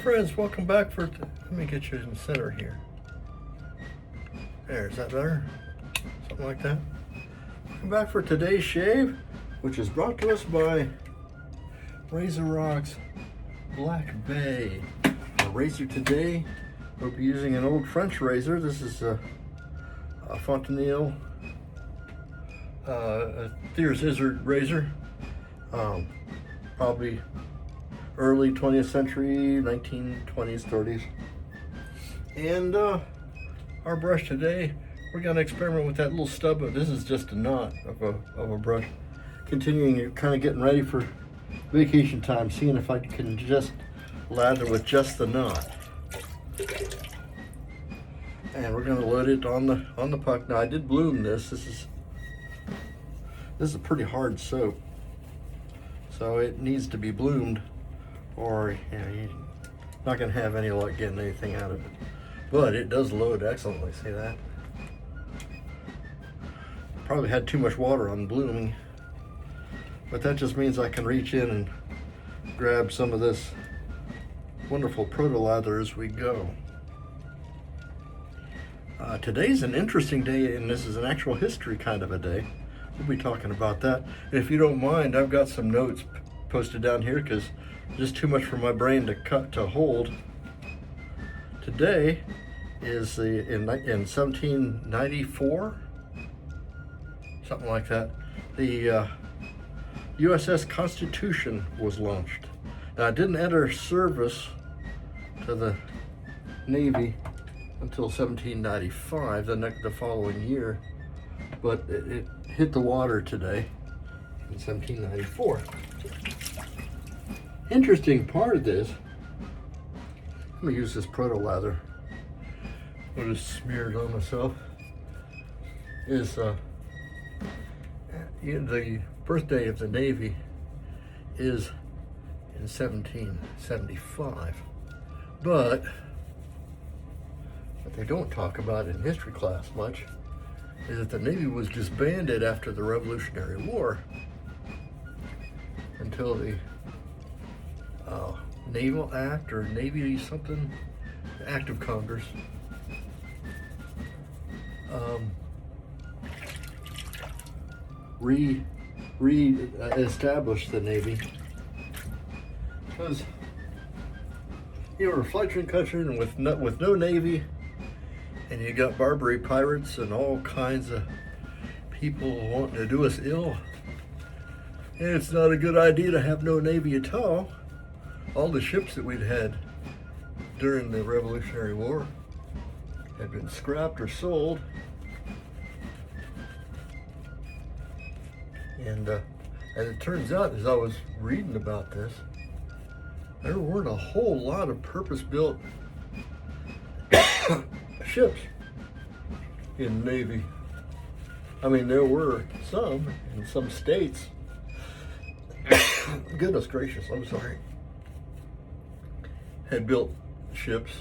friends, welcome back for, let me get you in the center here. There, is that better? Something like that. Welcome back for today's shave, which is brought to us by Razor Rock's Black Bay. Our razor today, we'll be using an old French razor. This is a Fontenelle Thiers Izzard razor. Probably early 20th century, 1920s, 30s. And our brush today, we're gonna experiment with that little stub. This is just a knot of a brush. Continuing, kind of getting ready for vacation time, seeing if I can just lather with just the knot. And we're gonna load it on the puck. Now I did bloom this. This is a pretty hard soap, so it needs to be bloomed, or you're not gonna have any luck getting anything out of it. But it does load excellently. See that? Probably had too much water on blooming, but that just means I can reach in and grab some of this wonderful proto lather as we go. Today's an interesting day, and this is an actual history kind of a day. We'll be talking about that. And if you don't mind, I've got some notes posted down here because just too much for my brain to hold. Today is in 1794, something like that. The USS Constitution was launched. Now, it didn't enter service to the Navy until 1795, the following year, but it hit the water today in 1794. Interesting part of this, I'm gonna use this proto lather, what is smeared on myself, is the birthday of the Navy is in 1775, but what they don't talk about in history class much is that the Navy was disbanded after the Revolutionary War until the Naval Act or Navy something, Act of Congress, re-established the Navy. Because we're a fledgling country and with no Navy, and you got Barbary pirates and all kinds of people wanting to do us ill. And it's not a good idea to have no Navy at all. All the ships that we'd had during the Revolutionary War had been scrapped or sold. And it turns out, as I was reading about this, there weren't a whole lot of purpose-built ships in the Navy. I mean, there were some in some states. Goodness gracious, I'm sorry. Had built ships,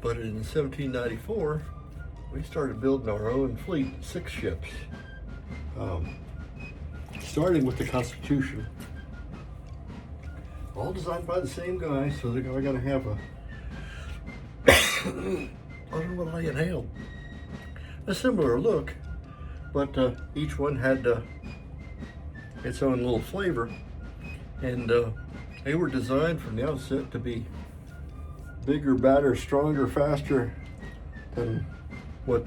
but in 1794, we started building our own fleet, 6 ships. Starting with the Constitution. All designed by the same guy, so they're gonna have I don't know what I inhaled. A similar look, but each one had its own little flavor, and they were designed from the outset to be bigger, badder, stronger, faster than what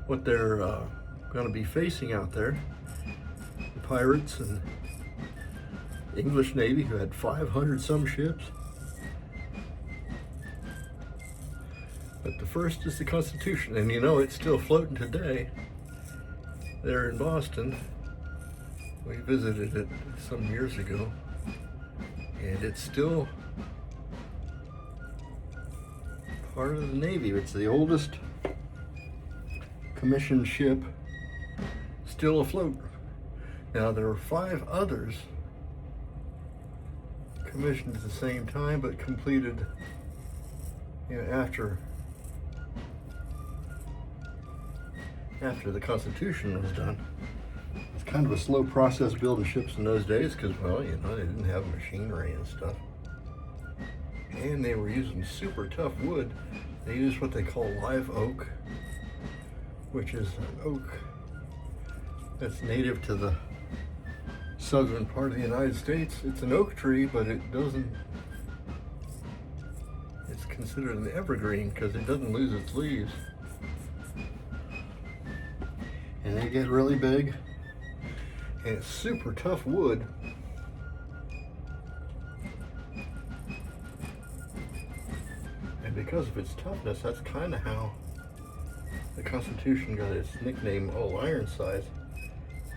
what they're going to be facing out there. The pirates and English Navy, who had 500 some ships. But the first is the Constitution, and it's still floating today. There in Boston, we visited it some years ago, and it's still part of the Navy. It's the oldest commissioned ship still afloat. Now, there are 5 others commissioned at the same time, but completed after the Constitution was done. It's kind of a slow process building ships in those days because, well, you know, they didn't have machinery and stuff. And they were using super tough wood. They used what they call live oak, which is an oak that's native to the southern part of the United States. It's an oak tree, but it doesn't, it's considered an evergreen because it doesn't lose its leaves. And they get really big, and it's super tough wood. And because of its toughness, that's kind of how the Constitution got its nickname, Ironsides,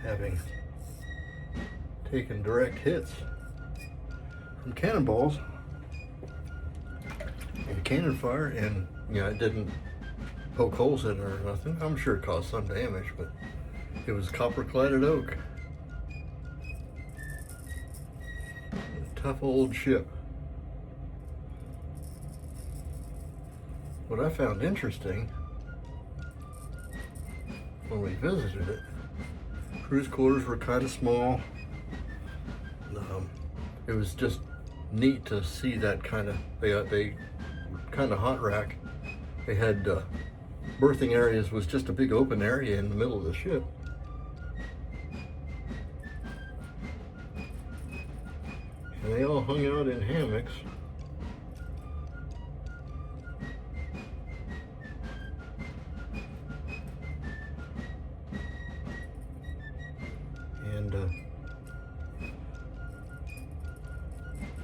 having taken direct hits from cannonballs and cannon fire, and you know, it didn't poke holes in it or nothing. I'm sure it caused some damage, but it was copper-cladded oak. A tough old ship. What I found interesting when we visited it, cruise quarters were kind of small. It was just neat to see that kind of, they kind of hot rack. They had berthing areas, was just a big open area in the middle of the ship. And they all hung out in hammocks. And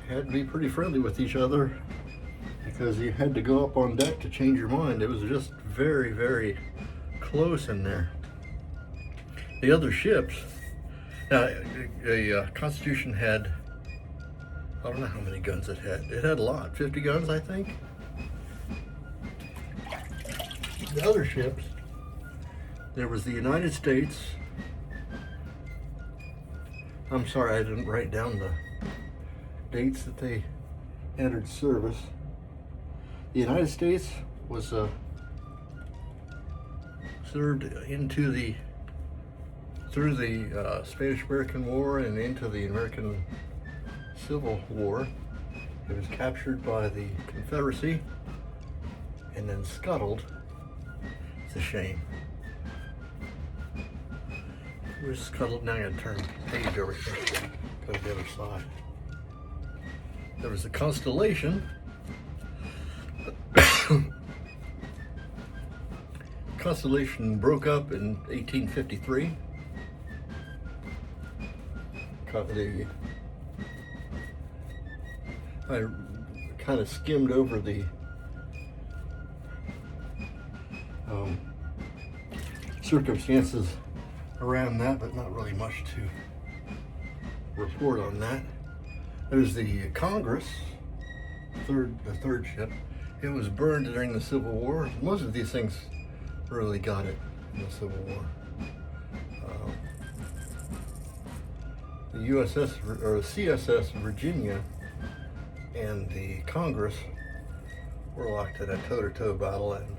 had to be pretty friendly with each other because you had to go up on deck to change your mind. It was just very, very close in there. The other ships, now the Constitution had, I don't know how many guns it had. It had a lot, 50 guns, I think. The other ships, there was the United States. I'm sorry, I didn't write down the dates that they entered service. The United States was served through the Spanish-American War and into the American Civil War. It was captured by the Confederacy and then scuttled. It's a shame. It was scuttled. Now I gotta turn the page over here. Go to the other side. There was the Constellation. Constellation broke up in 1853. I kind of skimmed over the circumstances around that, but not really much to report on that. There's the Congress, the third ship. It was burned during the Civil War. Most of these things really got it in the Civil War. The USS or CSS Virginia and the Congress were locked in a toe-to-toe battle, and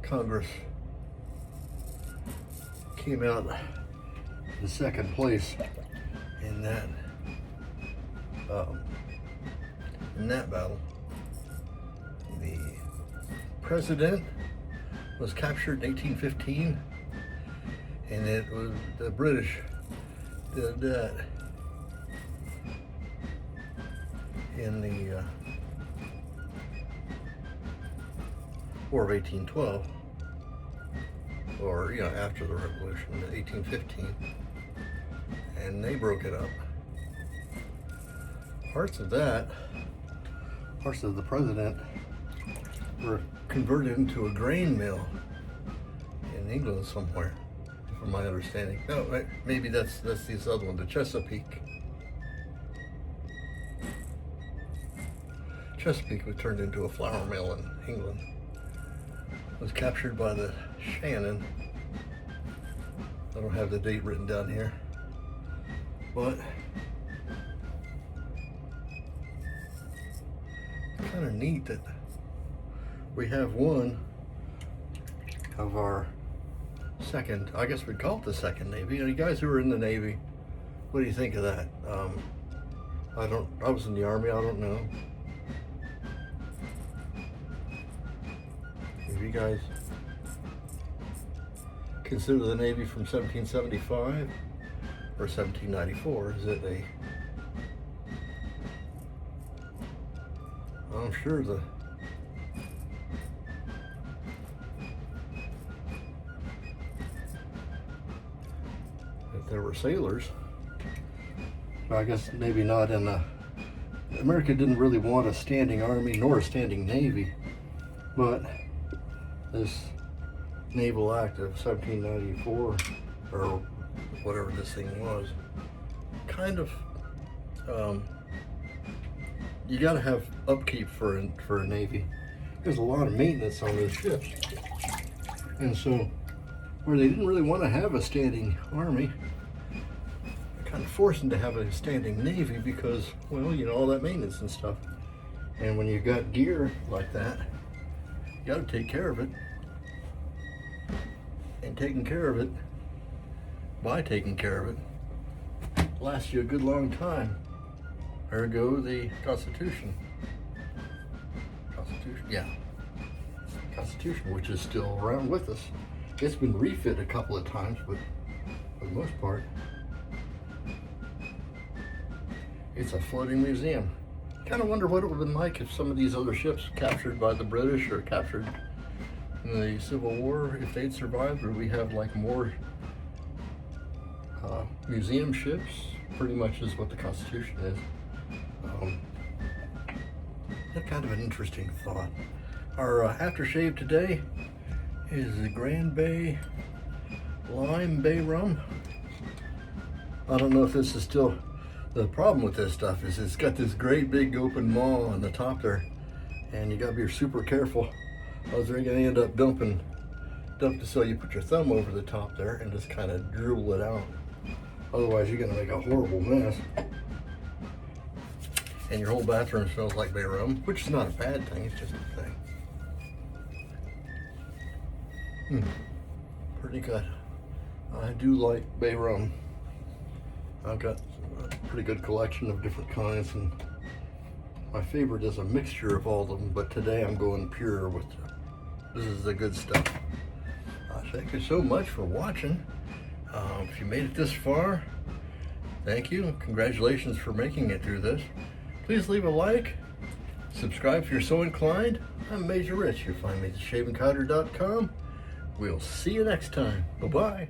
Congress came out in second place in that battle. The President was captured in 1815, and it was the British did that in the War of 1812, or after the Revolution, 1815, and they broke it up. Parts of the President were converted into a grain mill in England somewhere, from my understanding. No, maybe that's this other one, the Chesapeake. Chesapeake was turned into a flour mill in England. Was captured by the Shannon. I don't have the date written down here, but it's kind of neat that we have one of our second, I guess we'd call it the second Navy. You guys who are in the Navy, what do you think of that? I was in the Army, I don't know. If you guys consider the Navy from 1775 or 1794, is it a... I'm sure that there were sailors. I guess maybe not in America didn't really want a standing army nor a standing navy, but this Naval Act of 1794 or whatever this thing was, kind of you got to have upkeep for a navy. There's a lot of maintenance on those ships, and so where they didn't really want to have a standing army, they kind of forced them to have a standing navy because, well, you know, all that maintenance and stuff. And when you got gear like that, you got to take care of it. And taking care of it, by taking care of it, lasts you a good long time. Ergo, the Constitution. Yeah. Constitution, which is still around with us. It's been refit a couple of times, but for the most part, it's a floating museum. Kind of wonder what it would have been like if some of these other ships captured by the British or captured in the Civil War, if they'd survived. Would we have like more museum ships? Pretty much is what the Constitution is. That's kind of an interesting thought. Our aftershave today is the Grand Bay Lime Bay Rum. I don't know if this is still, the problem with this stuff is it's got this great big open maw on the top there, and you gotta be super careful. Otherwise they're gonna end up dumping so you put your thumb over the top there and just kind of drool it out. Otherwise you're gonna make a horrible mess. And your whole bathroom smells like bay rum, which is not a bad thing, it's just a thing. Pretty good. I do like bay rum. I've got a pretty good collection of different kinds, and my favorite is a mixture of all of them, but today I'm going pure with this is the good stuff. Thank you so much for watching. If you made it this far, thank you. Congratulations for making it through this. Please leave a like, subscribe if you're so inclined. I'm Major Rich. You'll find me at shavingcouter.com. We'll see you next time. Bye-bye.